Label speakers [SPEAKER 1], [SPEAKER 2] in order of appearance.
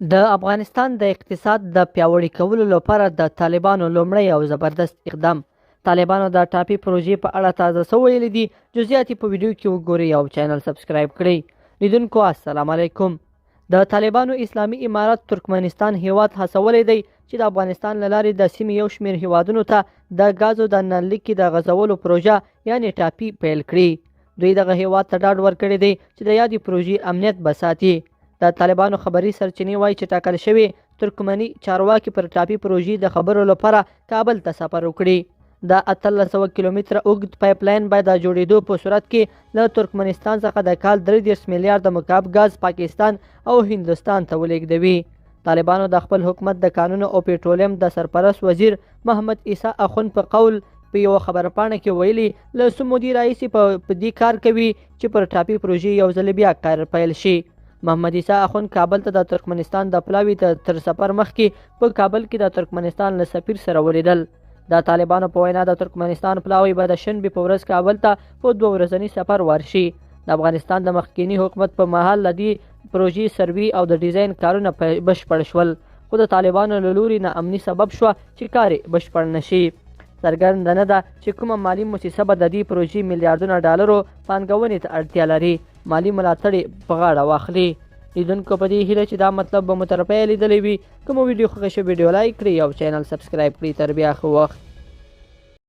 [SPEAKER 1] د افغانستان د اقتصاد د پیاوړي کولو لپاره د طالبانو لومړی او زبردست اقدام. طالبانو د ټاپي پروژې په اړه تازه څه ویلي دي؟ جزئیات په ویډیو کې وګورئ او چینل سبسکرایب کړئ. لیدونکو السلام علیکم. د طالبانو اسلامي امارت ترکمنستان هیواد هڅولی دی چې د افغانستان له لارې د سیمې یو شمېر هیوادونو ته د غازو د نلکې د غځولو پروژه یعنې ټاپي پیل کړي. دوی دغه هیواد ته ډاډ ورکړی دی چې د یادې پروژې امنیت به ساتي. د طالبانو خبري سرچینې وایي چې ټاکل شوي ترکمني چارواکي پر ټاپي پروژې د خبرو لپاره کابل ته سفر وکړي. د 1800 کیلومتره اوږد پایپ لاین به د جوړېدو په صورت کې له ترکمنستان څخه د کال 33 میلیارډ مکعب غاز پاکستان او هندوستان ته ولېږدوي. طالبانو د خپل حکومت د کانونو او پېټرولیم د سرپرست وزیر محمد عیسی اخوند په قول په یوه خبرپاڼه کې ویلي له څو مودې راهیسې په دې کار کوي چې پر ټاپي پروژې یو ځل بیا کار پیل شي. محمد عیسی اخوند کابل ته د ترکمنستان د پلاوي تر سفر مخکې په کابل کې د ترکمنستان له سفیر سره ولیدل. د طالبانو په وینا د ترکمنستان پلاوي به د شنبې په ورځ کابل ته په 2 ورځني سفر ورشي. د افغانستان د مخکینی حکومت په مهال له دې پروژې سروي او د ډیزاین کارونه بشپړ شول، خو د طالبانو له لوري ناامني سبب شوه چې کار بشپړ نشي. څرګنده نه ده چې کومه مالي موسسه به د دې پروژې میلیارډونه ډالرو پانګونې ته اړتیا لري مالي ملاتړ په غاړه واخلي. لیدونکو په دې هیله چې دا مطلب به مو تر پایه لیدلی وي. که مو ویډیو خوښه شوه ویډیو لایک کړئ او چینل سبسکرایب کړئ. تر بیا ښه وخت.